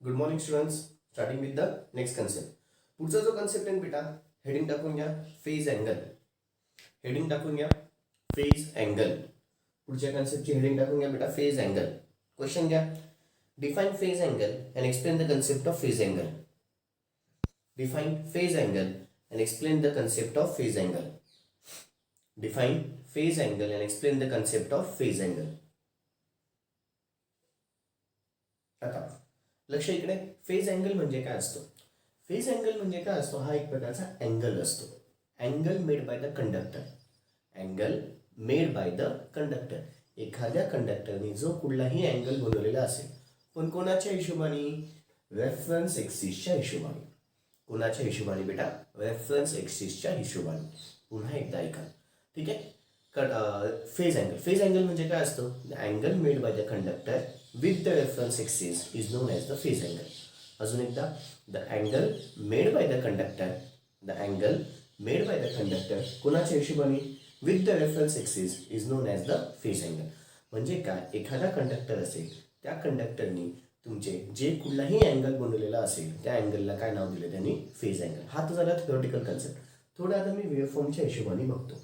Good morning students. Starting with the next concept. पुढचा जो concept आहे बेटा, हेडिंग टाकून घ्या फेज अँगल. हेडिंग टाकून घ्या फेज अँगल. पुढच्या कन्सेप्टची हेडिंग टाकून घ्या बेटा फेज अँगल. क्वेश्चन घ्या, define phase angle and explain the concept of phase angle. Define phase angle and explain the concept of phase angle. Define phase angle and explain the concept of phase angle. आता लक्ष इकडे, phase angle म्हणजे काय असतो? Phase angle म्हणजे काय असतो? हा एक प्रकारचा अँगल असतो. Angle made by the conductor. Angle made by the conductor. एखाद्या कंडक्टरने जो कुठलाही अँगल बनवलेला असेल, पण कोणाच्या हिशोबाने? रेफरन्स एक्सिसच्या हिशोबाने. कोणाच्या हिशोबाने बेटा? रेफरन्स एक्सिसच्या हिशोबाने. पुन्हा एकदा ऐका, ठीक आहे. Phase angle. फेज अँगल म्हणजे काय असतो? The angle made by the conductor with the reference axis is known as the phase angle. अजून एकदा, the angle made by the conductor. The angle made by the conductor कोणाच्या हिशोबाने? With the reference axis is known as the phase angle. म्हणजे काय? एखादा conductor असेल, त्या कंडक्टरनी तुमचे जे कुठलाही अँगल बनवलेला असेल, त्या अँगलला काय नाव दिलं त्यांनी? Phase angle. हा तर झाला थिओरिटिकल कन्सेप्ट. थोडं आता मी वेवफॉर्मच्या हिशोबाने बघतो.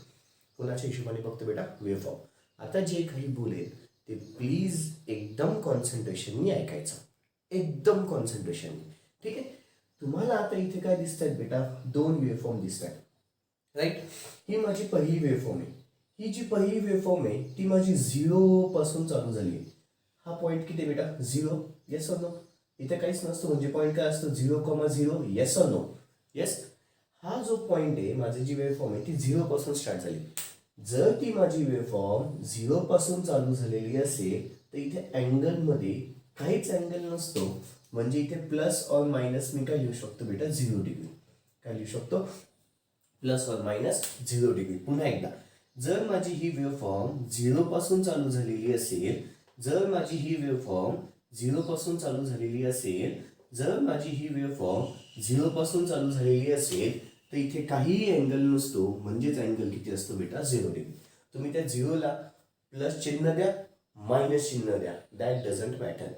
कोणाच्या हिशोबाने बघतो बेटा? वेवफॉर्म. आता जे काही बोलेल ते प्लीज एकदम कॉन्सन्ट्रेशननी ऐकायचं. एकदम कॉन्सन्ट्रेशननी, ठीक आहे. तुम्हाला आता इथे काय दिसत आहेत बेटा? दोन वेवफॉर्म दिसत आहेत, राईट. ही माझी पहिली वेवफॉर्म आहे. ही जी पहिली वेवफॉर्म आहे ती माझी 0 पासून चालू झाली आहे. हा पॉईंट किती बेटा? 0. Yes or no? इथे काहीच नसतं, म्हणजे पॉईंट काय असतो? 0,0. Yes or no? येस. हा जो पॉईंट आहे, माझी जी वेवफॉर्म आहे ती 0 पासून स्टार्ट झाली. जर ती माझी वेवफॉर्म 0 पासून चालू झालेली असेल तर इथे अँगलमध्ये काहीच अँगल नसतो, म्हणजे इथे प्लस ऑर मायनस मी काय लिहू शकतो बेटा? 0 डिग्री. काय लिहू शकतो? Plus or minus 0 degree. पुन्हा एकदा, जर माझी ही वेवफॉर्म 0 पासून चालू झालेली असेल, जर माझी ही वेवफॉर्म 0 पासून चालू झालेली असेल, जर माझी ही वेवफॉर्म 0 पासून चालू झालेली असेल तर इथे काहीही अँगल नसतो, म्हणजेच अँगल किती असतो बेटा? 0 डिग्री. तुम्ही त्या 0ला प्लस चिन्ह द्या, मायनस चिन्ह द्या, that doesn't matter.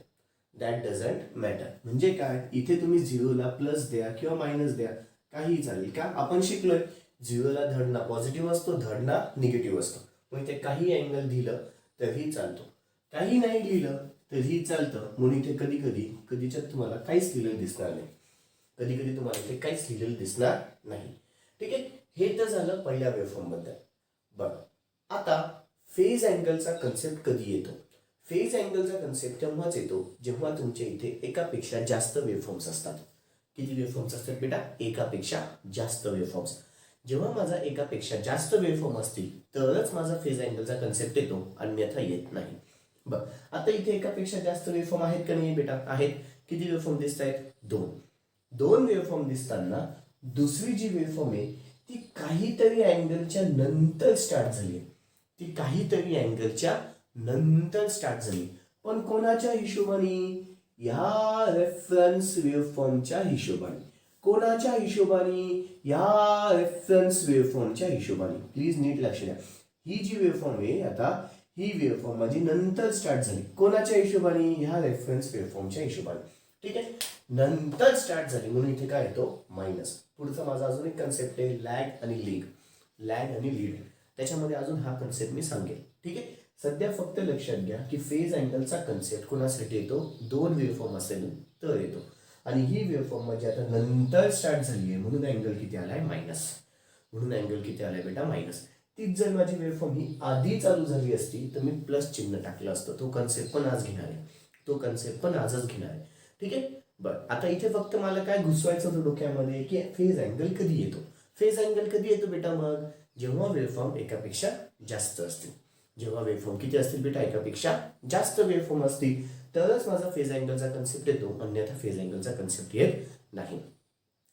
That doesn't matter म्हणजे काय? इथे तुम्ही 0ला प्लस द्या किंवा मायनस द्या, काहीही चालेल. का? आपण शिकलोय 0ला धड ना पॉझिटिव्ह असतो, धड ना निगेटिव्ह असतो. मग इथे काही अँगल दिलं तरीही चालतो, काही नाही लिहिलं तरीही चालतं. म्हणून इथे कधी कधी कधीच्यात तुम्हाला काहीच लिहिलेलं दिसणार नाही. कधी कधी तुम्हाला इथे काहीच लिहिलेलं दिसणार नाही, ठीक आहे. हे तर झालं पहिल्या वेवफॉर्म बद्दल. बरं, आता फेज अँगलचा कन्सेप्ट कधी येतो? फेज अँगलचा कन्सेप्ट तेव्हाच येतो जेव्हा तुमच्या इथे एकापेक्षा जास्त वेवफॉर्म्स असतात. किती वेवफॉर्म्स असतात बेटा? एकापेक्षा जास्त वेवफॉर्म्स. जेव्हा माझा एकापेक्षा जास्त वेवफॉर्म असतील तरच माझा फेज अँगलचा कन्सेप्ट येतो, अन्यथा येत नाही. बरं, आता इथे एकापेक्षा जास्त वेवफॉर्म आहेत का नाही बेटा? आहेत. किती वेवफॉर्म दिसत आहेत? 2. 2 वेवफॉर्म दिसताना दुसरी जी वेवफॉर्म आहे ती काहीतरी अँगलच्या नंतर स्टार्ट झाली. ती काहीतरी अँगलच्या नंतर स्टार्ट झाली, पण कोणाच्या हिशोबाने? या रेफरन्स वेवफॉर्मच्या हिशोबाने. कोणाच्या हिशोबाने? या रेफरन्स वेवफॉर्मच्या हिशोबाने. प्लीज नीट लक्ष द्या. ही जी वेवफॉर्म आहे आता, ही वेवफॉर्म माझी नंतर स्टार्ट झाली. कोणाच्या हिशोबाने? ह्या रेफरन्स वेवफॉर्मच्या हिशोबाने, ठीक आहे. नंतर स्टार्ट झाली म्हणून इथे काय येतो? मायनस. पुढचा माझा अजून एक कन्सेप्ट आहे लॅग आणि लीड. लॅग आणि लीड, त्याच्यामध्ये अजून हा कन्सेप्ट मी सांगेल, ठीक आहे. सध्या फक्त लक्षात घ्या की फेज अँगलचा कन्सेप्ट कोणासाठी येतो? 2 वेवफॉर्म असेल तर येतो. आणि ही वेवफॉर्म म्हणजे आता नंतर स्टार्ट झाली आहे म्हणून अँगल किती आलाय? मायनस. म्हणून अँगल किती आलाय बेटा? मायनस. तीच जर माझी वेवफॉर्म ही आधी चालू झाली असती तर मी प्लस चिन्ह टाकलं असतं. तो कन्सेप्ट पण आज घेणार आहे, तो कन्सेप्ट पण आजच घेणार आहे, ठीक आहे. बरं, आता इथे फक्त मला काय घुसवायचं होतं डोक्यामध्ये की फेज अँगल कधी येतो? फेज अँगल कधी येतो बेटा? मग जेव्हा वेवफॉर्म एकापेक्षा जास्त असतील. जेव्हा वेवफॉर्म किती असतील बेटा? एकापेक्षा जास्त वेवफॉर्म असतील तरच माझा फेज अँगलचा कन्सेप्ट येतो, अन्यथा फेज अँगलचा कन्सेप्ट येत नाही,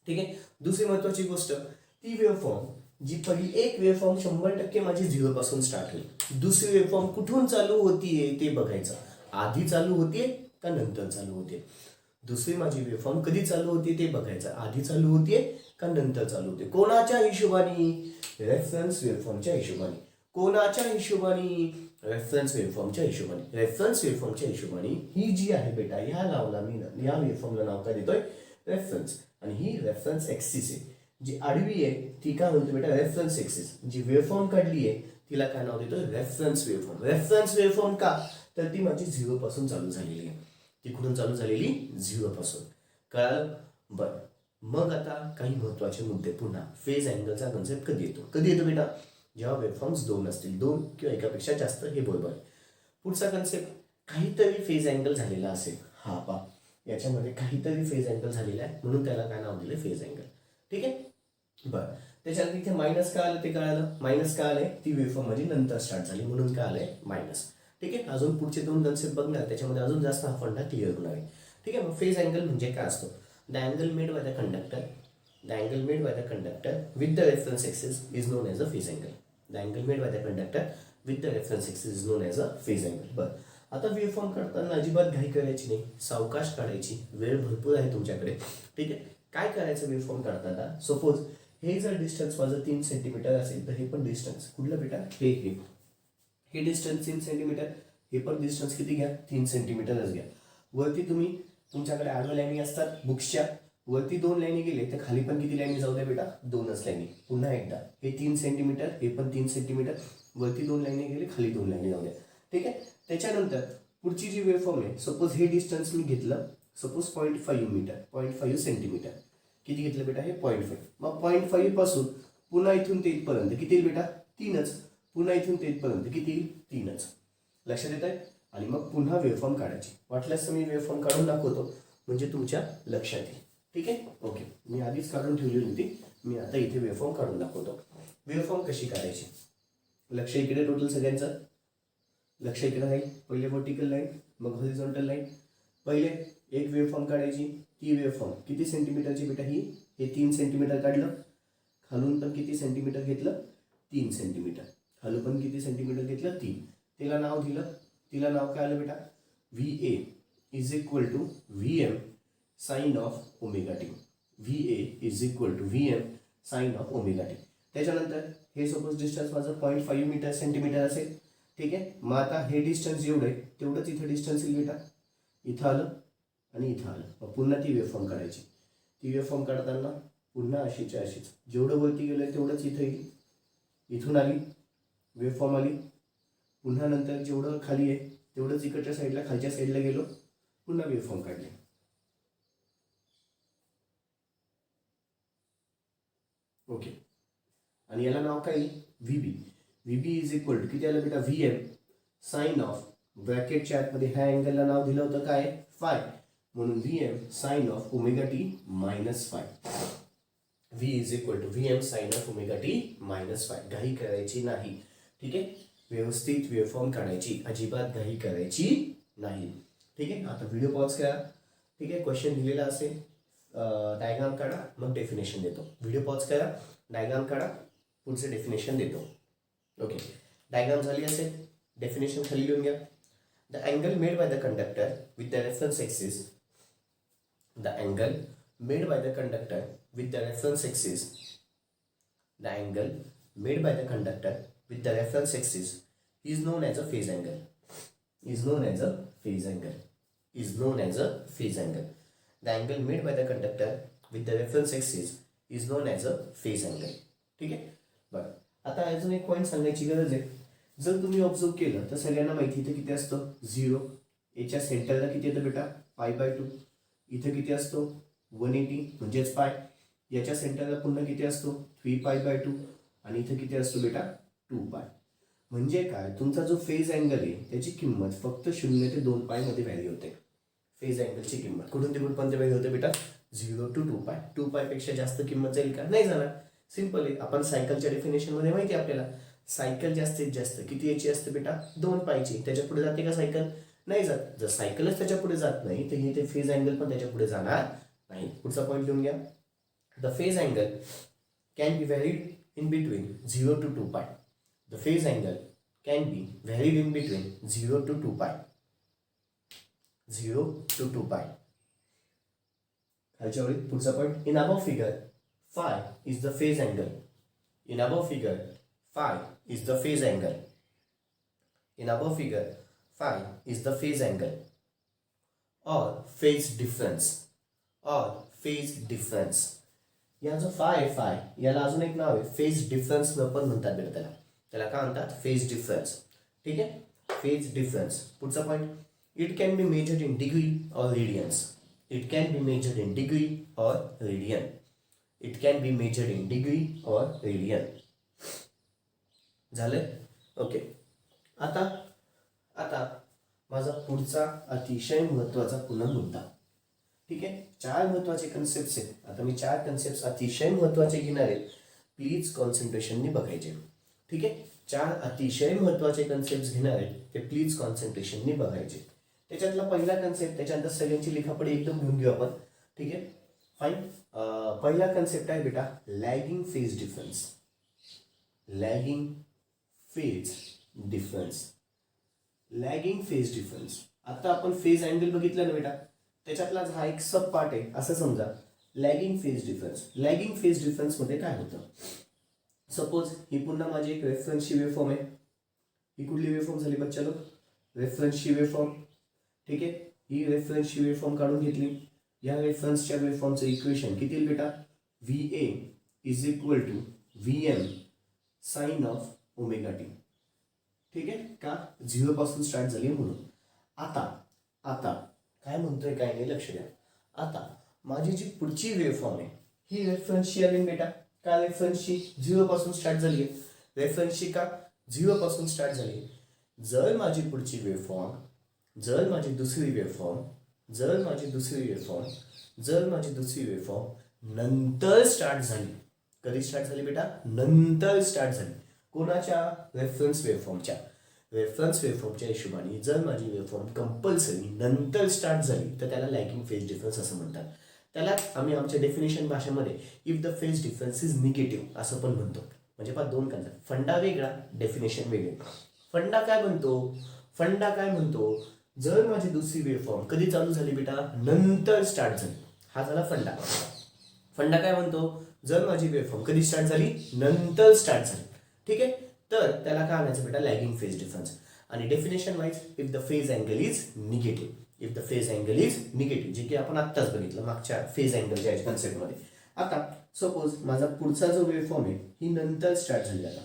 ठीक आहे. दुसरी महत्वाची गोष्ट, ती वेवफॉर्म जी पहिली एक वेवफॉर्म 100% माझी 0 पासून स्टार्ट होईल. दुसरी वेवफॉर्म कुठून चालू होतीये ते बघायचं. आधी चालू होतीये का नंतर चालू होते? दुसरी माझी वेवफॉर्म कधी चालू होते ते बघायचं. आधी चालू होते का नंतर चालू होते? कोणाच्या हिशोबाने? रेफरन्स वेवफॉर्मच्या हिशोबाने. कोणाच्या हिशोबाने? रेफरन्स वेव्हफॉर्मच्या हिशोबाने. रेफरन्स वेव्हफॉर्मच्या हिशोबाने ही जी आहे बेटा, ह्या नावला मी या वेव्हफॉर्मला नाव काय देतोय, रेफरन्स. आणि ही रेफरन्स एक्सिस आहे. जी आडवी आहे ती काय म्हणतो बेटा, रेफरन्स एक्सिस. जी वेव्हफॉर्म काढली आहे तिला काय नाव देतोय, रेफरन्स वेव्हफॉर्म. रेफरन्स वेव्हफॉर्म का, तर ती माझी 0 पासून चालू झालेली आहे. ती कुठून चालू झालेली, 0 पासून. कळालं? बरं, मग आता काही महत्वाचे मुद्दे. पुन्हा फेज अँगलचा कन्सेप्ट कधी येतो, कधी येतो बेटा, जेव्हा वेव्हफॉर्म्स 2 असतील, 2 किंवा एकापेक्षा जास्त, हे बरोबर आहे. पुढचा कन्सेप्ट, काहीतरी फेज अँगल झालेला असेल. हा पा, याच्यामध्ये काहीतरी फेज अँगल झालेला आहे म्हणून त्याला काय नाव दिलं, फेज अँगल. ठीक आहे. बरं, त्याच्यानंतर इथे मायनस का आलं ते कळालं. मायनस का आलंय, ती वेव्हफॉर्म माझी नंतर स्टार्ट झाली म्हणून काय आलंय, मायनस. ठीक आहे. अजून पुढचे 2 कन्सेप्ट बघणार, त्याच्यामध्ये अजून जास्त हा फंडा क्लिअर होणार आहे. ठीक आहे. मग फेज अँगल म्हणजे काय असतो, the angle made by the conductor, the angle made by the conductor with the reference axis is non as a phase angle. The angle made by the conductor with the reference axis is non as a phase angle. बरं, आता waveform काढताना अजिबात घाई करायची नाही, सावकाश काढायची, वेळ भरपूर आहे तुमच्याकडे. ठीक आहे. काय करायचं वेव्हफॉर्म काढताना, सपोज हे जर डिस्टन्स माझं 3 सेंटीमीटर असेल तर हे पण डिस्टन्स कुठलं बेटा, हे डिस्टन्स 3 सेंटीमीटर, हे पण डिस्टन्स किती घ्या, 3 सेंटीमीटरच घ्या. वरती तुम्ही तुमच्याकडे आडव्या लाईनी असतात बुक्सच्या, वरती 2 लाईनी गेले तर खाली पण किती लाईनी जाऊ द्या बेटा, 2च लाईनी. पुन्हा एकदा हे 3 सेंटीमीटर, हे पण 3 सेंटीमीटर, वरती 2 लाईनी गेले, खाली 2 लाईनी जाऊ द्या. ठीक आहे. त्याच्यानंतर पुढची जी वेव्हफॉर्म आहे, सपोज हे डिस्टन्स मी घेतलं, सपोज 0.5 मीटर, 0.5 सेंटीमीटर. किती घेतलं बेटा, हे 0.5. मग 0.5 पासून पुन्हा इथून ते इथपर्यंत किती येईल बेटा, 3च. पुन्हा इथून ते इथपर्यंत किती येईल, 3च. लक्षात येत आहे. आणि मग पुन्हा वेव्हफॉर्म काढायची. वाटल्यास मी वेव्हफॉर्म काढून दाखवतो म्हणजे तुमच्या लक्षात येईल. ठीक आहे. ओके, मी आधीच काढून ठेवली होती, मी आता इथे वेव्हफॉर्म काढून दाखवतो. वेव्हफॉर्म कशी काढायची, लक्ष इकडे टोटल सगळ्यांचं, लक्ष इकडे राहील. पहिले वर्टिकल लाईन, मग हॉरिझॉन्टल लाईन. पहिले एक वेव्हफॉर्म काढायची, ती वेव्हफॉर्म किती सेंटीमीटरची बेटा, ही हे 3 सेंटीमीटर काढलं. खालून पण किती सेंटीमीटर घेतलं, 3 सेंटीमीटर. खालून पण किती सेंटीमीटर घेतलं, 3. तिला नाव दिलं, तिला नाव काय आलं बेटा, V A is equal to V M sine of omega t. V A is equal to V M sine of omega t. त्याच्यानंतर हे सपोज डिस्टन्स माझं 0.5 मीटर सेंटीमीटर असेल. ठीक आहे. मग आता हे डिस्टन्स जेवढं आहे तेवढंच इथं डिस्टन्स येईल बेटा, इथं आलं आणि इथं आलं. मग पुन्हा ती वेव्हफॉर्म काढायची. ती वेव्हफॉर्म काढताना पुन्हा अशीच्या अशीच, जेवढं वरती गेलं तेवढंच इथं येईल. इथून आली वेव्हफॉर्म आली, पुन्हा नंतर जेवढं खाली आहे तेवढंच इकडच्या साईडला, खालच्या साईडला गेलो, पुन्हा वेव्हफॉर्म काढली. ओके. आणि याला नाव काय, V B. V B is equal to किती आलं बेटा, व्ही एम साइन ऑफ, ब्रॅकेटच्या आतमध्ये ह्या अँगलला नाव दिलं होतं काय, फाय, म्हणून V M sine of omega t minus phi. V is equal to V M sine of omega t minus phi. घाई करायची नाही. ठीक आहे. व्यवस्थित वेव्हफॉर्म काढायची, अजिबात घाई करायची नाही. ठीक आहे. आता व्हिडिओ पॉज करा. ठीक आहे. क्वेश्चन दिलेला असेल, डायग्राम काढा, मग डेफिनेशन देतो. व्हिडिओ पॉज करा, डायग्राम काढा, पुढचे डेफिनेशन देतो. ओके. डायग्राम झाली असेल, डेफिनेशन खाली लिहून घ्या. The angle made by the conductor with the reference axis, the angle made by the conductor with the reference axis, the angle made by the conductor with the reference axis is known as a phase angle, is known as a phase angle, is known as a phase angle. The angle made by the conductor with the reference axis is known as a phase angle. ठीक आहे. बरं, आता अजून एक point सांगायची गरज आहे. जर तुम्ही ऑब्झर्व केलं तर सगळ्यांना माहिती इथे किती असतं, 0. याच्या सेंटरला किती येतं बेटा, π/2. इथे किती असतो, 180 म्हणजेच पाय. याच्या सेंटरला पुन्हा किती असतो, 3π/2. आणि इथे किती असतो बेटा, 2π. म्हणजे काय, तुमचा जो फेज अँगल आहे त्याची किंमत फक्त 0 ते 2π मध्ये व्हॅल्यू होते. फेज अँगलची किंमत कुठून ते कुठपर्यंत व्हॅल्यू होते बेटा, 0 to 2π. 2π पेक्षा जास्त किंमत जाईल का, नाही जाणार. सिंपल आहे. आपण सायकलच्या डेफिनेशन मध्ये माहिती आहे आपल्याला, सायकल जास्तीत जास्त किती याची असते बेटा, 2π ची. त्याच्या पुढे जाते का सायकल, नाही जात. जर सायकलच त्याच्या पुढे जात नाही तर हे ते फेज अँगल पण त्याच्या पुढे जाणार नाही. पुढचा पॉईंट लिहून घ्या. The phase angle can be varied in between 0 to 2π. The phase angle can be varied in between 0 to 2π. 0 to 2π. खालच्या वरील पुढचा point. In above figure, phi is the phase angle. In above figure, phi is the phase angle. In above figure, phi is the phase angle or phase difference or phase difference. या जो five आहे five याला अजून एक नाव आहे phase difference न पण म्हणतात बेटा त्याला. त्याला काय म्हणतात फेज डिफरन्स. ठीक आहे, फेज डिफरन्स. पुढचा point, it can be measured in degree or radians. It can be measured in degree or radian. It can be measured in degree or radian. झालंय. ओके, आता आता माझा पुढचा अतिशय महत्त्वाचा पुन्हा मुद्दा. ठीक आहे, 4 महत्त्वाचे कन्सेप्ट आहेत. आता मी 4 कन्सेप्ट अतिशय महत्त्वाचे घेणार आहे. प्लीज कॉन्सन्ट्रेशननी बघायचे. ठीक आहे, 4 अतिशय महत्त्वाचे कन्सेप्ट घेणार आहे, ते प्लीज कॉन्सन्ट्रेशननी बघायचे. त्याच्यातला पहिला कन्सेप्ट, त्याच्यानंतर सगळ्यांची लिखापडी एकदम घेऊन घेऊ आपण. ठीक आहे, फाईन. पहिला कन्सेप्ट आहे बेटा lagging phase difference. Lagging phase difference. Lagging phase difference. आता आपण फेज अँगल बघितलं ना बेटा, त्याच्यातलाच हा एक सब पार्ट आहे असं समजा. Lagging phase difference. Lagging phase difference मध्ये काय होतं, सपोज ही पुन्हा माझी एक रेफरन्सची वेवफॉर्म आहे. ही कुठली वेवफॉर्म झाली बच्चा लोक, रेफरन्सची वेवफॉर्म. ठीक आहे, ही रेफरन्सची वेवफॉर्म काढून घेतली. या रेफरन्सच्या वेवफॉर्मचं इक्वेशन किती येईल बेटा, VA is equal to VM sine of omega t. ठीक आहे, का 0 पासून स्टार्ट झाली म्हणून. आता काय म्हणतोय काय नाही लक्ष द्या. आता माझी जी पुढची वेवफॉर्म आहे ही रेफरन्सची आली बेटा. का रेफरन्सची 0 पासून स्टार्ट झाली आहे. रेफरन्सची का 0 पासून स्टार्ट झाली. जर माझी पुढची वेवफॉर्म, जर माझी दुसरी वेवफॉर्म नंतर स्टार्ट झाली. कधी स्टार्ट झाली बेटा, नंतर स्टार्ट झाली. कोणाच्या, रेफरन्स वेवफॉर्मच्या. रेफरन्स वेवफॉर्मच्या हिशोबाने जर माझी वेवफॉर्म कंपल्सरी नंतर स्टार्ट झाली तर त्याला लॅगिंग फेज डिफरन्स असं म्हणतात. त्याला आम्ही आमच्या डेफिनेशन भाषेमध्ये if the phase difference is negative असं पण म्हणतो. म्हणजे पहा 2 कन्सेप्ट, फंडा वेगळा, डेफिनेशन वेगळे. फंडा काय म्हणतो, जर माझी दुसरी वेवफॉर्म कधी चालू झाली बेटा, नंतर स्टार्ट झाली. हा झाला फंडा. फंडा काय म्हणतो, जर माझी वेवफॉर्म कधी स्टार्ट झाली, नंतर स्टार्ट झाली. ठीक आहे, तर त्याला काय आणायचं बेटा, लॅगिंग फेज डिफरन्स. आणि definition wise if the phase angle is negative. If the phase angle is negative, जे की आपण आत्ताच बघितलं मागच्या फेज अँगलच्या कन्सेप्टमध्ये. आता सपोज माझा पुढचा जो वेवफॉर्म आहे ही नंतर स्टार्ट झाली. आता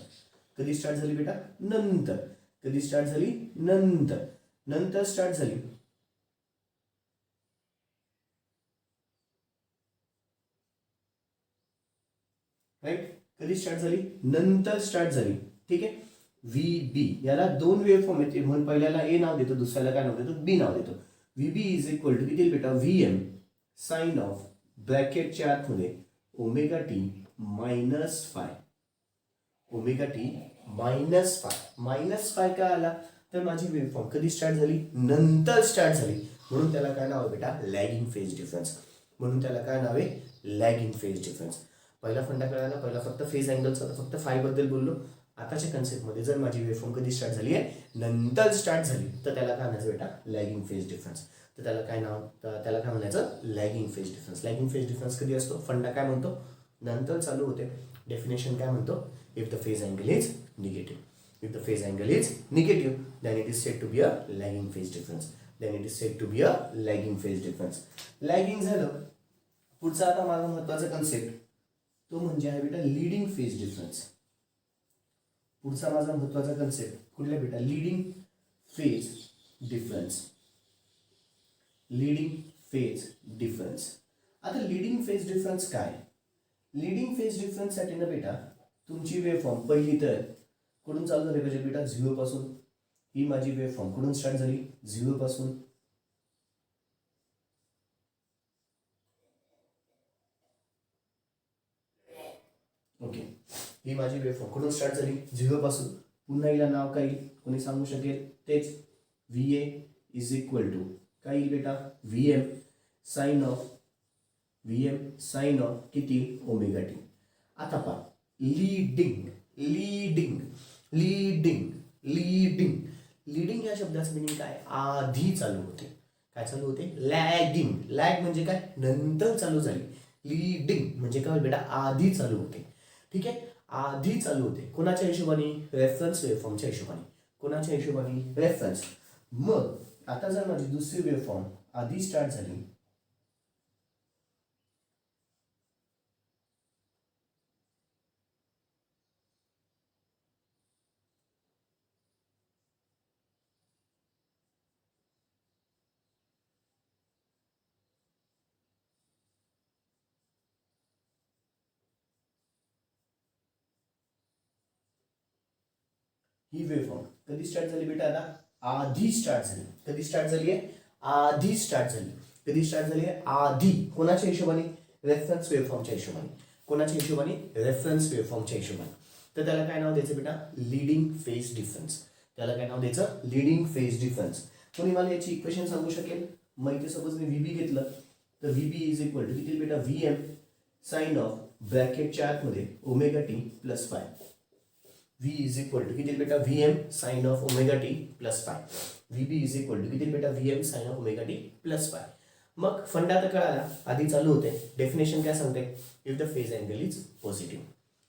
कधी स्टार्ट झाली बेटा, नंतर. कधी स्टार्ट झाली, नंतर स्टार्ट झाली. राईट, कधी स्टार्ट झाली, नंतर स्टार्ट झाली. ठीक आहे, VB याला 2 वेवफॉर्म येते म्हणून पहिल्याला A नाव देतो, दुसऱ्याला काय नाव देतो, B नाव देतो. VB इज इक्वल टू किती बेटा, VM साइन ऑफ ब्रॅकेटच्या आतमध्ये omega t minus five. Omega t minus five काय आला, तर माझी वेवफॉर्म कधी स्टार्ट झाली, नंतर स्टार्ट झाली. म्हणून त्याला काय नाव आहे बेटा, लॅगिंग फेज डिफरन्स. म्हणून त्याला काय नाव आहे, लॅगिंग फेज डिफरन्स. पहिला फंडा कळाला, पहिला फक्त फेज अँगलचा, फक्त फाय बद्दल बोललो. आताच्या कन्सेप्टमध्ये जर माझी वेवफॉर्म कधी स्टार्ट झाली आहे, नंतर स्टार्ट झाली, तर त्याला काय म्हणायचं बेटा, लॅगिंग फेज डिफरन्स. तर त्याला काय नाव, त्याला काय म्हणायचं, lagging phase difference. Lagging phase difference कधी असतो, फंडा काय म्हणतो, नंतर चालू होते. डेफिनेशन काय म्हणतो, if the phase angle is negative. If the phase angle is negative then it is said to be a lagging phase difference. Lagging झालं. पुढचा आता माझा महत्वाचा कन्सेप्ट तो म्हणजे आहे बेटा लीडिंग फेज डिफरन्स. पुढचा माझा महत्वाचा कन्सेप्ट कुठला बेटा, leading phase difference. Leading phase difference. आता लीडिंग फेज डिफरन्स काय, लीडिंग फेज डिफरन्स साठी ना बेटा तुमची वेवफॉर्म पहिली तर कुठून चालू झाली पाहिजे बेटा, 0 पासून. ही माझी वेवफॉर्म कुठून स्टार्ट झाली, 0 पासून. ओके, ही माझी वेवफॉर्म कुठून स्टार्ट झाली, 0 पासून. पुन्हा हिला नाव काय कोणी सांगू शकेल, तेच VA इज इक्वल टू काय येईल बेटा, VM साइन ऑफ किती, ओमेगा टी. आता पहा, लीडिंग या शब्दाचं मिनिंग काय, आधी चालू होते. काय चालू होते, लॅगिंग. लॅग म्हणजे काय, नंतर चालू झाली. लीडिंग म्हणजे काय बेटा, आधी चालू होते. ठीक आहे, आधी चालू होते. कोणाच्या हिशोबाने, रेफरन्स वेवफॉर्मच्या हिशोबाने. कोणाच्या हिशोबाने? रेफरन्स. मग आता जर माझी दुसरी वेव्हफॉर्म आधी स्टार्ट झाली, ही वेव्हफॉर्म कधी स्टार्ट झाली बेटा? आता आधी स्टार्ट झाली. कधी स्टार्ट झाली आहे? आधी स्टार्ट झाली. कधी स्टार्ट झाली आहे? आधी. कोणाच्या हिशोबाने? रेफरन्स वेव्हफॉर्मच्या हिशोबाने. कोणाच्या हिशोबाने? रेफरन्स वेव्हफॉर्मच्या हिशोबाने. तर त्याला काय नाव द्यायचं बेटा? Leading phase difference. त्याला काय नाव द्यायचं? Leading phase difference. कोणी मला याची इक्वेशन सांगू शकेल? मग इथे सपोज मी व्हीबी घेतलं तर व्हीबी इज इक्वल टू किती बेटा? व्ही एम साइन ऑफ ब्रॅकेटच्या आतमध्ये omega t plus phi. V is equal to किती बेटा? V M sine of omega t plus phi. VB is equal to किती बेटा? V M sine of omega t plus phi. मग फंडा तर कळाला, आधी चालू होते. डेफिनेशन काय सांगते? If the phase angle is positive.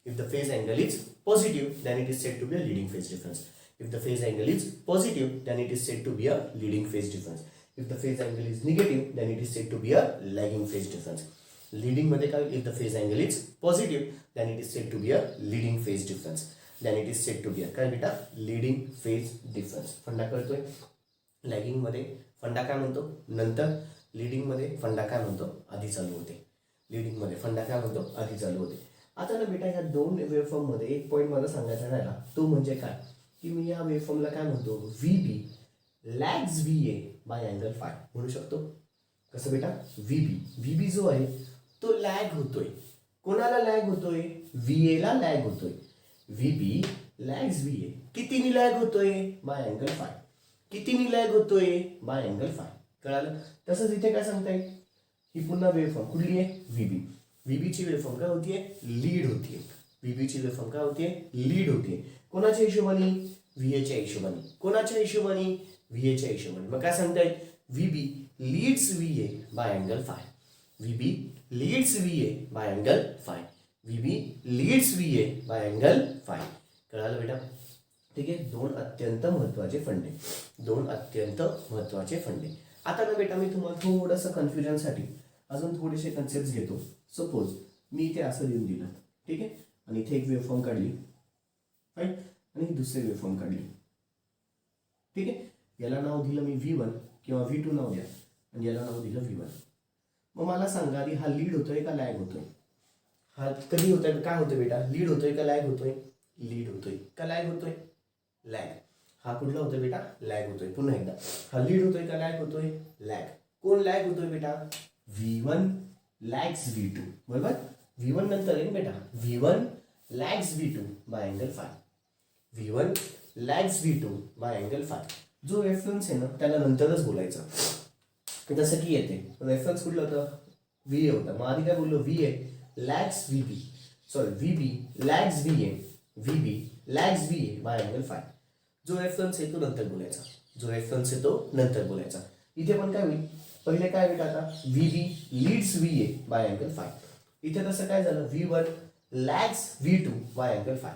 If the phase angle is positive then it is said to be a leading phase difference. If the phase angle is positive then it is said to be a leading phase difference. If the phase angle is negative then it is said to be a lagging phase difference. Leading मध्ये काय? If the phase angle is positive then it is said to be a leading phase difference. Then it is said to be a काय बेटा? Leading phase difference. फंडा कळतोय? Lagging मध्ये फंडा काय म्हणतो? नंतर. लीडिंग मध्ये फंडा काय म्हणतो? आधी चालू होते. लीडिंग मध्ये फंडा काय म्हणतो? आधी चालू होते. आता ना बेटा या दोन वेव्हफॉर्म मध्ये एक पॉईंट मला सांगायचा राहिला, तो म्हणजे काय की मी या वेव्हफॉर्मला काय म्हणतो? VB lags V A by angle phi म्हणू शकतो. कसं बेटा? व्हीबी जो आहे तो लॅग होतोय. कोणाला लॅग होतोय? व्ही ए ला लॅग होतोय. V B lags V A. कितीनी लॅग होतोय? By angle phi. कितीनी लॅग होतोय? By angle phi. कळालं? तसंच इथे काय सांगताय? ही पुन्हा वेव्हफॉर्म कुठली आहे? व्हीबी. व्हीबीची वेव्हफॉर्म काय होतीये? लीड होतीये. व्हीबीची वेव्हफॉर्म काय होतीये? लीड होतीये. कोणाच्या हिशोबाने? व्हीएच्या हिशोबाने. कोणाच्या हिशोबाने? व्हीएच्या हिशोबाने. मग काय सांगतायत? VB leads VA by angle phi. VB leads VA by angle phi. VB leads VA by angle phi. कळालं बेटा? ठीक आहे. दोन अत्यंत महत्वाचे फंडे. दोन अत्यंत महत्वाचे फंडे. आता ना बेटा मी तुम्हाला थोडंसं कन्फ्युजनसाठी अजून थोडेसे कन्सेप्ट घेतो. सपोज मी इथे असं लिहून दिलं, ठीक आहे, आणि इथे एक वेव्हफॉर्म काढली, राईट, आणि दुसरी वेव्हफॉर्म काढली, ठीक आहे. याला नाव दिलं मी V1 किंवा V2 नाव द्या, आणि याला नाव दिलं V1. मग मला सांगा आधी हा लीड होतोय का लॅग होतोय? हा कधी होतोय? काय होतोय बेटा? लीड होतोय का लॅग होतोय? लीड होतोय. का लॅग होतोय? लॅग. हा कुठला होतोय बेटा? लॅग होतोय. पुन्हा एकदा, हा लीड होतोय का लॅग होतोय? लॅग. कोण लॅग होतोय बेटा? V1 lags V2. बरोबर? V1 नंतर आहे बेटा. V1 lags V2 by angle phi. V1 lags V2 by angle phi. जो रेफरन्स आहे ना त्याला नंतरच बोलायचं. जसं की येते रेफरन्स कुठलं होतं? VA होता. मग आधी काय बोललो? VA lags VB. Sorry, VB lags VA. VB lags VA by angle phi. जो रेफरन्स आहे तो नंतर बोलायचा. जो रेफरन्स आहे तो नंतर बोलायचा. इथे पण काय होईल? पहिले काय होईल आता? VB leads VA by angle phi. इथे तसं काय झालं? V1 lags V2 by angle five.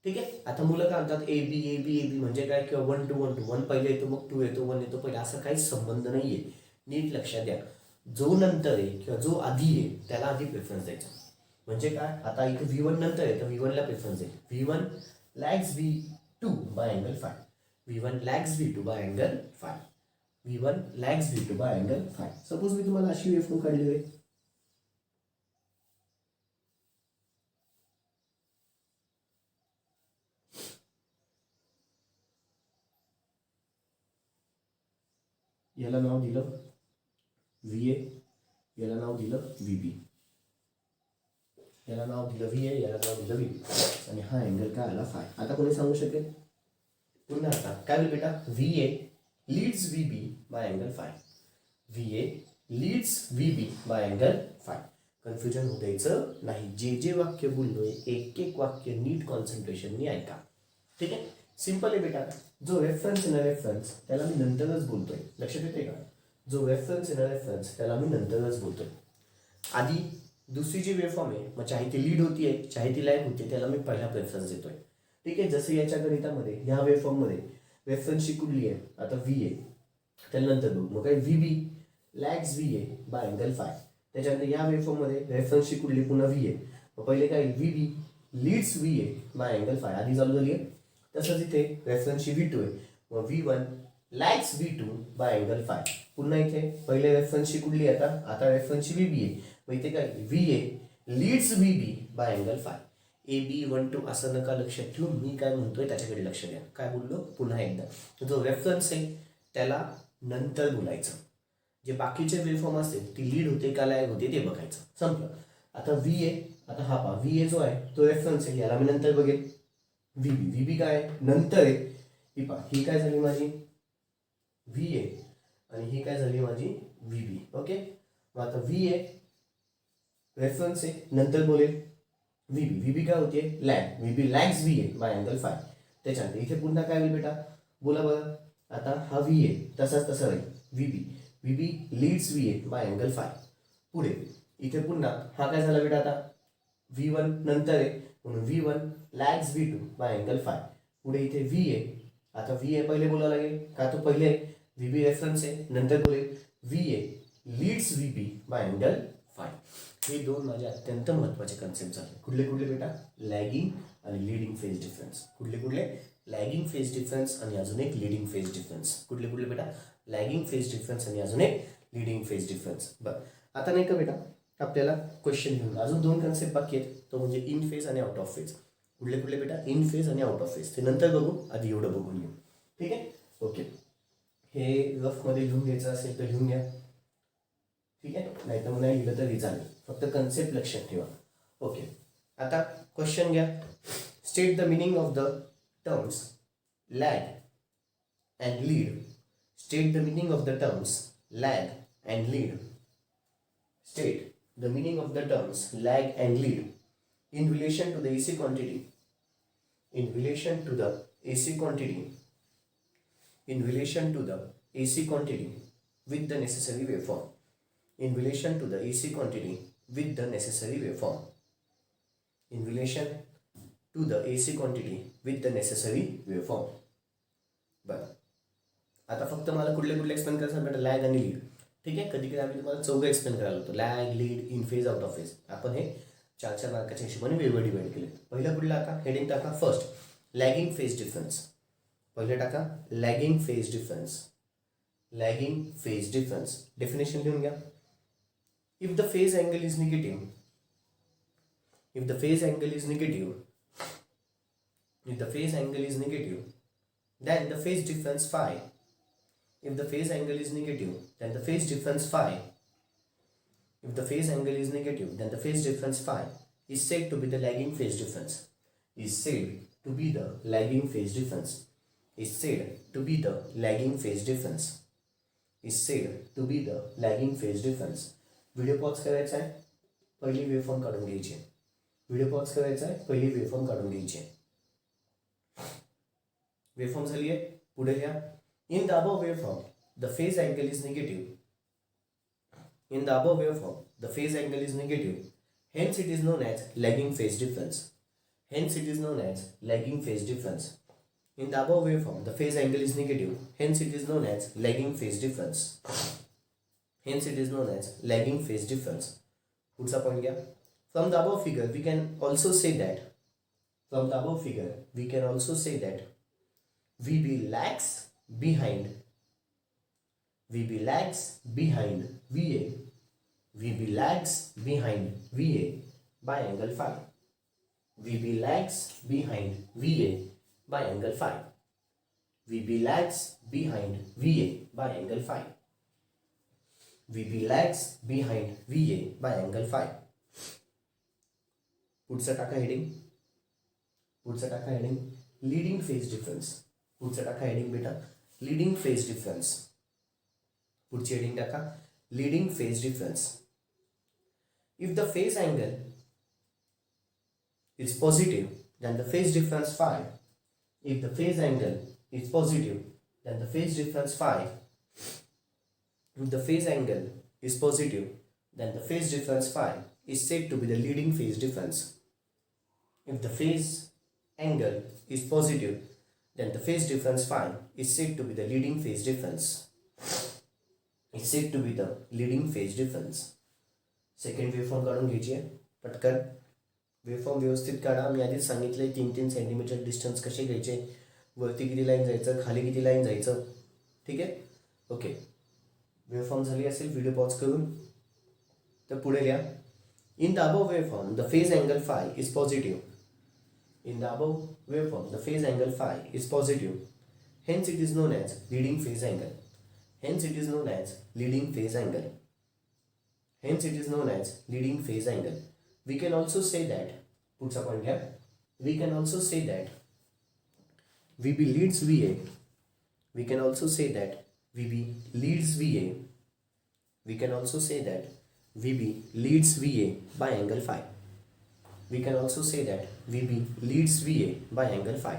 ठीक आहे. आता मुलं काय म्हणतात? AB म्हणजे काय? किंवा 1 to 1 to 1 पहिले येतो, मग 2 येतो, 1 येतो पहिले. असं काहीच संबंध नाहीये. नीट लक्षात द्या. जो नंतर आहे किंवा जो आधी आहे त्याला आधी प्रेफरन्स द्यायचा. म्हणजे काय? आता इथे V1 नंतर आहे तर V1 ला प्रेफरन्स आहे. V1 lags V2 by angle phi. V1 lags V2 by angle phi. V1 lags V2 by angle phi. Suppose मी तुम्हाला अशी वेव्हफॉर्म काढली आहे, याला नाव दिलं VA, याला नाव दिलं VB, याला नाव दिलं VA, याला नाव दिलं VB, आणि हा अँगल काय आला? फाय. आता कोणी सांगू शकेल? पुन्हा आता काय होईल बेटा? VA leads VB by angle phi. VA leads VB by angle phi. Confusion होऊ द्यायचं नाही. जे जे वाक्य बोललोय एक एक वाक्य नीट कॉन्सन्ट्रेशननी ऐका. ठीक आहे. सिंपल आहे बेटा. जो रेफरन्स आहे ना रेफरन्स त्याला मी नंतरच बोलतोय. लक्षात येते का? जो रेफरन्स आहे ना रेफरन्स त्याला मी नंतरच बोलतोय. आधी दुसरी जी वेव्हफॉर्म आहे, मग चाहे ती लीड होती आहे चाहे ती लॅग होती, त्याला मी पहिला प्रेफरन्स देतोय. ठीक आहे. जसं याच्या गणितामध्ये ह्या वेव्हफॉर्ममध्ये रेफरन्सची कुठली आहे आता व्ही ए, त्यानंतर बघू मग काय V B lags V A by angle phi. त्याच्यानंतर या वेवफॉर्ममध्ये रेफरन्सची कुठली पुन्हा व्ही ए, मग पहिले काय V B leads V A by angle phi आधी चालू झाली आहे. तसंच इथे रेफरन्सची व्ही टू आहे, मग V one lags V two by angle phi. पुन्हा इथे पहिले रेफरन्सची कुठली आता रेफरन्सची व्ही बी आहे, मग इथे काय V A leads V B by angle phi. A B 1 2 असं नका लक्षात ठेवू, मी काय म्हणतोय त्याच्याकडे लक्ष द्या. काय बोललो पुन्हा एकदा, जो रेफरन्स आहे त्याला नंतर बोलायचं, जे बाकीचे वेवफॉर्म असतील ती लीड होते का लॅग होते ते बघायचं, संपलं. आता व्ही ए, आता हा पहा व्ही ए जो आहे तो रेफरन्स आहे, याला मी नंतर बघेल. व्ही बी काय नंतर आहे, ही पहा ही काय झाली माझी व्ही ए आणि ही काय झाली माझी व्ही बी. ओके, मग आता व्ही ए रेफरन्स आहे नंतर बोलेल. व्ही बी काय होते lag, V B lags V A by angle phi. त्याच्यानंतर इथे पुन्हा काय होईल बेटा बोला बरं. आता हा व्ही ए तसाच तसा राहील, V B leads V A by angle phi. पुढे इथे पुन्हा हा काय झाला बेटा आता व्ही वन नंतर आहे म्हणून V one lags V two by angle phi. पुढे इथे व्ही ए, आता व्ही ए पहिले बोलावं लागेल का तो पहिले व्ही बी रेफरन्स आहे नंतर बोलेल V A leads V B by angle phi. हे दोन माझे अत्यंत महत्त्वाचे कन्सेप्ट झाले. कुठले कुठले बेटा लॅगिंग आणि लीडिंग फेज डिफरन्स. कुठले लॅगिंग फेज डिफरन्स आणि अजून एक लीडिंग फेज डिफरन्स. कुठले बेटा लॅगिंग फेज डिफरन्स आणि अजून एक लीडिंग फेज डिफरन्स. बरं आता नाही का बेटा आपल्याला क्वेश्चन घेऊन अजून दोन कन्सेप्ट बाकी आहेत, तो म्हणजे इन फेज आणि आउट ऑफ फेज. कुठले बेटा इन फेज आणि आउट ऑफ फेज, ते नंतर बघू, आधी एवढं बघून घेऊ. ठीक आहे ओके. हे रफमध्ये लिहून घ्यायचं असेल तर लिहून घ्या, ठीक आहे, नाही तर मग नाही लिहिलं तरी चालेल, फक्त कन्सेप्ट लक्षात ठेवा. ओके आता क्वेश्चन घ्या. State the meaning of the terms lag and lead. State the meaning of the terms lag and lead. State the meaning of the terms lag and lead in relation to the AC quantity. In relation to the AC quantity. In relation to the AC quantity with the necessary waveform. In relation to the AC quantity with the necessary waveform. In relation to the AC quantity with the necessary waveform. बरं आता फक्त मला कुठले explain करायचं बेटा lag आणि lead. ठीक आहे, कधी कधी आम्ही तुम्हाला चौघं एक्सप्लेन करायला होतो, lag lead in phase out of phase. आपण हे 4 मार्काच्या हिशोबाने वेगळं डिवाइड केले. पहिलं कुठलं आता हेडिंग टाका फर्स्ट लॅगिंग फेज डिफरन्स. पहिले टाका lagging phase difference. Lagging phase difference definition लिहून घ्या. If the phase angle is negative, if the phase angle is negative, if the phase angle is negative then the phase difference phi. If the phase angle is negative then the phase difference phi. If the phase angle is negative then the phase difference phi is said to be the lagging phase difference. Is said to be the lagging phase difference. Is said to be the lagging phase difference. Is said to be the lagging phase difference. Video pause करायचा आहे, पहिली waveform काढून घ्यायची. Video pause करायचा आहे, पहिली waveform काढून घ्यायची. वेवफॉर्म झाली आहे, पुढे घ्या. In the above waveform the phase angle is negative. In the above waveform the phase angle is negative, hence it is known as lagging phase difference. Hence it is known as lagging phase difference. In the above waveform the phase angle is negative, hence it is known as lagging phase difference. Hence it is known as lagging phase difference. पुढचा point घ्या. From the above figure we can also say that, from the above figure we can also say that VB lags behind, VB lags behind VA, VB lags behind VA by angle phi. VB lags behind VA by angle phi. VB lags behind VA by angle phi. VB lags behind VA by angle phi. पुढचं टाका heading. पुढचं टाका heading leading phase difference. पुढचं टाका heading बेटा leading phase difference. पुढची heading टाका leading phase difference. If the phase angle is positive then the phase difference phi. If the phase angle is positive then the phase difference phi. If the phase angle is positive then the phase difference phi is said to be the leading phase difference. If the phase angle is positive then the phase difference phi is said to be the leading phase difference. Is said to be the leading phase difference. Second waveform काढून घ्यायची आहे पटकन. Waveform व्यवस्थित काढा. मी आधीच सांगितलंय 3-3 centimetre distance कसे घ्यायचे, वरती किती लाईन जायचं, खाली किती लाईन जायचं. ठीक आहे, ओके. वेवफॉर्म झाली असेल व्हिडिओ पॉज करून. तर पुढे लिहा. In the above waveform the phase angle phi is positive. In the above waveform the phase angle phi is positive. Hence it is known as leading phase angle. Hence it is known as leading phase angle. Hence it is known as leading phase angle. We can also say that, puts a point here, we can also say that VB leads VA. We can also say that VB leads VA. We can also say that VB leads VA by angle phi. We can also say that VB leads VA by angle phi.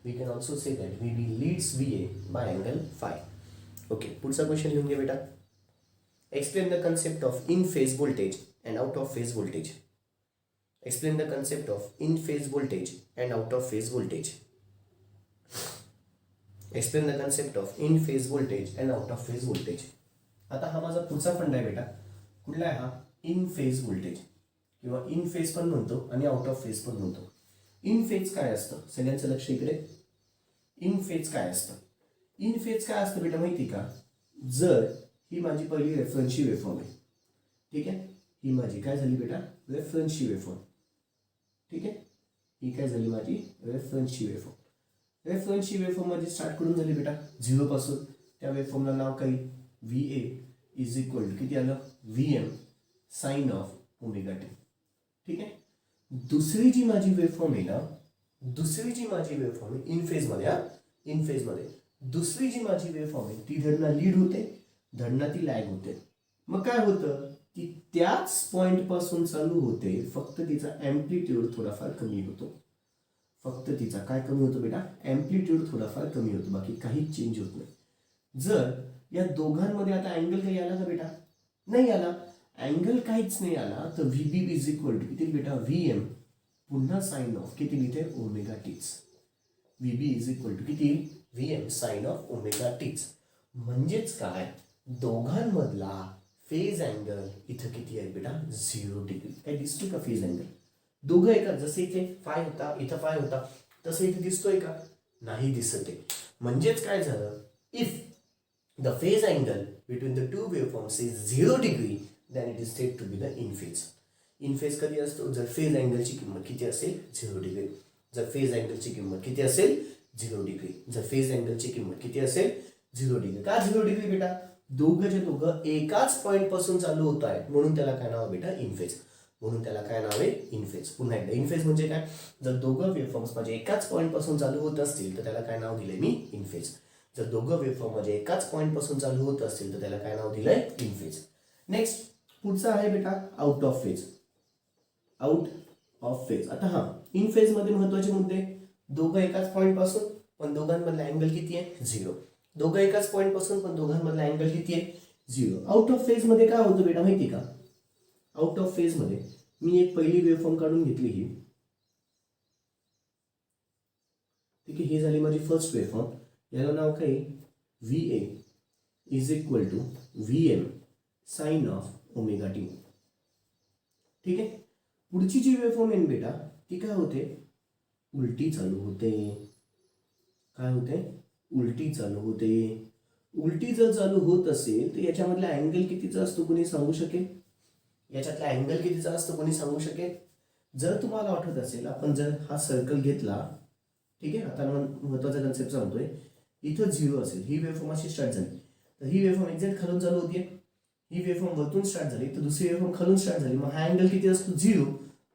We can also say that VB leads VA by angle phi. Okay, पुढचा question लिहून घे बेटा. Explain the concept of in phase voltage and out of phase voltage. Explain the concept of in phase voltage and out of phase voltage. Explain the concept of in phase voltage and out of phase voltage. आता हा माझा पुढचा fund आहे बेटा. कुठला आहे हा? In phase voltage, किंवा इन फेज पण म्हणतो आणि आउट ऑफ फेज पण म्हणतो. इन फेज काय असतं? सगळ्यांचं लक्ष इकडे. इन फेज काय असतं? इन फेज काय असतं बेटा माहिती का? जर ही माझी पहिली रेफरन्सची वेवफॉर्म आहे, ठीक आहे, ही माझी काय झाली बेटा? रेफरन्सची वेवफॉर्म. ठीक आहे, ही काय झाली माझी? रेफरन्सची वेवफॉर्म. रेफरन्सची वेवफॉर्म माझी स्टार्ट करून झाली बेटा 0 पासून. त्या वेवफॉर्मला नाव काही VA इज इक्वल टू किती आलं? VM sine of omega t. ठीक आहे. दुसरी जी माझी वेवफॉर्म आहे ना, दुसरी जी माझी वेवफॉर्म आहे इन फेजमध्ये, इन फेजमध्ये दुसरी जी माझी वेवफॉर्म आहे ती धडना लीड होते, धडना ती लॅग होते. मग काय होतं? ती त्याच पॉइंट पासून चालू होते, फक्त तिचा ॲम्प्लिट्यूड थोडाफार कमी होतो. फक्त तिचा काय कमी होतो बेटा? ॲम्प्लिट्यूड थोडाफार कमी होतो, बाकी काहीच चेंज होत नाही. जर या दोघांमध्ये आता अँगल काही आला का बेटा? नाही आला. अँगल काहीच नाही आला तर VB इज इक्वल टू किती बेटा? VM पुन्हा साइन ऑफ किती लिहिते? ओमेगा टीच. VB इज इक्वल टू किती? VM साइन ऑफ ओमेगा टीच. म्हणजेच काय? दोघांमधला फेज अँगल इथं किती आहे बेटा? 0 डिग्री. काय दिसतोय का फेज अँगल? दोघं एका, जसे इथे फाय होता, इथं फाय होता, तसं इथे दिसतोय का? नाही दिसत आहे. म्हणजेच काय झालं? If the phase angle between the two waveforms is 0 degree then it is said to be the in phase. In phase कधी असतो? जर फेज अँगलची किंमत किती असेल? 0 डिग्री. जर फेज अँगलची किंमत किती असेल? 0 डिग्री. जर फेज अँगलची किंमत किती असेल? 0 डिग्री. का 0 डिग्री बेटा? दोघंचे दोघं एकाच पॉइंट पासून चालू होत आहेत, म्हणून त्याला काय नाव बेटा? In phase. म्हणून त्याला काय नाव आहे? In phase. पुन्हा एकदा, इन फेज म्हणजे काय? जर दोघं वेवफॉर्म्स माझे एकाच पॉइंट पासून चालू होत असतील तर त्याला काय नाव दिलंय मी? In phase. जर दोघं वेवफॉर्म माझे एकाच पॉइंट पासून चालू होत असतील तर त्याला काय नाव दिलंय? In phase. नेक्स्ट पुढचा आहे बेटा out of phase. Out of phase. आता हा इन फेज मध्ये महत्वाचे मुद्दे, दोघं एकाच पॉइंट पासून पण दोघांमधला अँगल किती आहे? 0. दोघं एकाच पॉइंट पासून पण दोघांमधला अँगल किती आहे? 0. आउट ऑफ फेज मध्ये काय होतं बेटा माहिती का? आउट ऑफ फेज मध्ये मी एक पहिली वेवफॉर्म काढून घेतली ही, ठीक आहे, ही झाली माझी फर्स्ट वेवफॉर्म. याला नाव काय? VA is equal to VM sine of omega t. ठीक आहे. पुढची जी वेवफॉर्म आहे बेटा ती काय होते? उलटी चालू होते. काय होते? उलटी चालू होते. उलटी जर चालू होत असेल तर याच्यामधला अँगल कितीचा असतो कोणी सांगू शकेल? याच्यातला अँगल कितीचा असतो कोणी सांगू शकेल? जर तुम्हाला आठवत असेल, आपण जर हा सर्कल घेतला, ठीक आहे, आता महत्वाचा कन्सेप्ट सांगतोय, इथं 0 असेल, ही वेवफॉर्म अशी स्टार्ट झाली, तर ही वेवफॉर्म एक्झॅक्ट खालून चालू होतीये, ही वेवफॉर्म वरतून स्टार्ट झाली तर दुसरी वेवफॉर्म खालून स्टार्ट झाली, मग हा अँगल किती असतो? 0.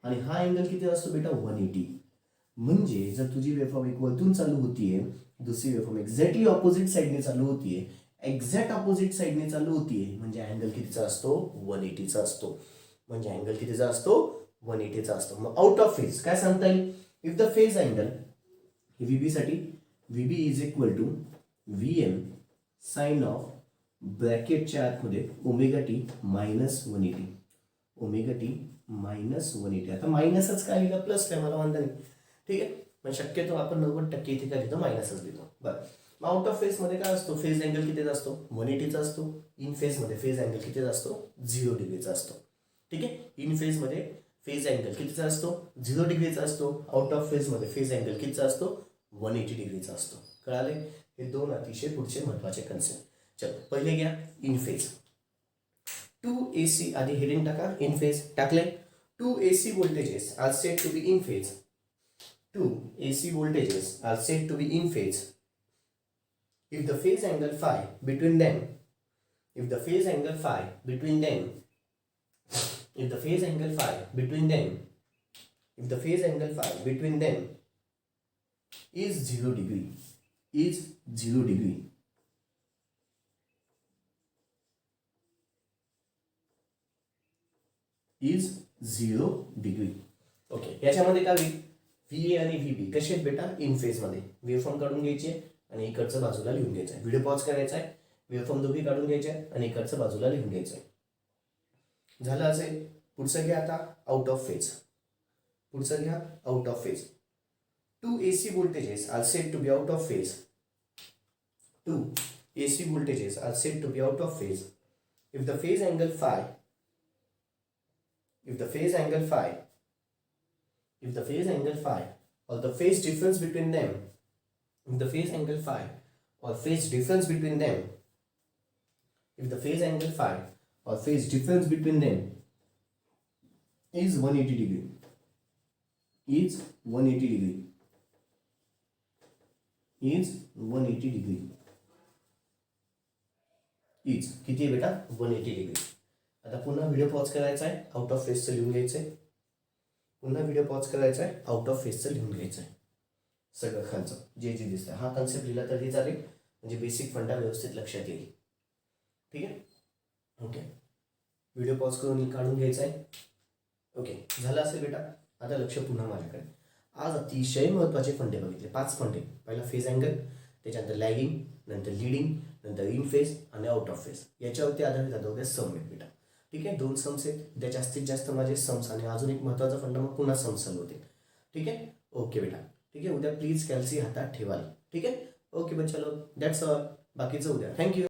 आणि हा अँगल किती असतो बेटा? 180. म्हणजे जर तुझी वेवफॉर्म एक वरतून चालू होतीये, दुसरी वेवफॉर्म एक्झॅक्टली ऑपोजिट साइडने चालू होतीये, एक्झॅक्ट ऑपोजिट साइडने चालू होतीये, म्हणजे अँगल कितीचा असतो? 180चा असतो. म्हणजे अँगल कितीचा असतो? 180चा असतो. मग आउट ऑफ फेज काय सांगता येईल? If the phase angle VB साठी VB is equal to VM sine of ब्रॅकेटच्या आतमध्ये omega t minus 180. Omega t minus 180. आता मायनसच काय लिहिलं? प्लस काय? मला वाटतं नाही. ठीक आहे. पण शक्यतो आपण 90% इथे काय लिहितो, मायनसच लिहितो. बरं, मग आउट ऑफ फेजमध्ये काय असतो, फेज अँगल कितीचा असतो, 180चा असतो. इन फेजमध्ये फेज अँगल कितीचा असतो, 0 डिग्रीचा असतो. ठीक आहे, इन फेजमध्ये फेज अँगल कितीचा असतो, 0 डिग्रीचा असतो. आउट ऑफ फेजमध्ये फेज अँगल कितीचा असतो, 180 डिग्रीचा असतो. कळाले, हे दोन अतिशय पुढचे महत्वाचे कन्सेप्ट. चल पहिले घ्या इन फेज. 2 AC आधी हेडिंग टाका, इन फेज टाकले. 2 AC voltages are said to be in phase. 2 AC voltages are said to be in phase if the phase angle phi between them if the phase angle phi between them if the phase angle phi between them if the phase angle phi between them is 0 degree is 0 degree is 0 degree. Okay, याच्यामध्ये काय होईल, V A आणि V बी कसे आहेत बेटा, in फेजमध्ये. Waveform काढून घ्यायची आहे आणि इकडचं बाजूला लिहून घ्यायचं आहे. व्हिडिओ पॉज करायचा आहे, वेवफॉर्म दोघी काढून घ्यायचे आहे आणि इकडचं बाजूला लिहून घ्यायचं आहे. झालं असेल. पुढचं घ्या आता आउट ऑफ फेज. पुढचं घ्या out of phase. 2 AC voltages are said to be out of phase. 2 AC voltages are said to be out of phase if the phase angle phi if the phase angle phi or the phase difference between them if the phase angle phi or phase difference between them if the phase angle phi or phase difference between them is 180 degree is 180 degree is 180 degree is किती आहे बेटा, 180 degree. आता पुन्हा video pause करायचा आहे, out of फेजचं लिहून घ्यायचं आहे. पुन्हा व्हिडिओ पॉज करायचा आहे, आउट ऑफ फेजचं लिहून घ्यायचं आहे. सगळं खालचं जे जे दिसतं, हा कन्सेप्ट लिहिला तरी चालेल, म्हणजे बेसिक फंडा व्यवस्थित लक्षात येईल. ठीक आहे, ओके. व्हिडिओ पॉज करून काढून घ्यायचा आहे. ओके, झालं असेल बेटा. आता लक्ष पुन्हा माझ्याकडे. आज अतिशय महत्त्वाचे फंडे बघितले, 5 फंडे. पहिला फेज अँगल, त्याच्यानंतर लॅगिंग, नंतर लिडिंग, नंतर इन फेज आणि आउट ऑफ फेज. याच्यावरती आधारित आता उद्या सम आहेत बेटा. ठीक आहे, 2 सम्स आहेत त्या, जास्तीत जास्त माझे सम्स आणि अजून एक महत्त्वाचा फंडा मग पुन्हा सम्स चालू होते. ठीक आहे, ओके बेटा. ठीक आहे, उद्या प्लीज कॅल्सी हातात ठेवाल. ठीक आहे, ओके बच्चा लोक, दॅट्स ऑल. बाकीचं उद्या. थँक्यू.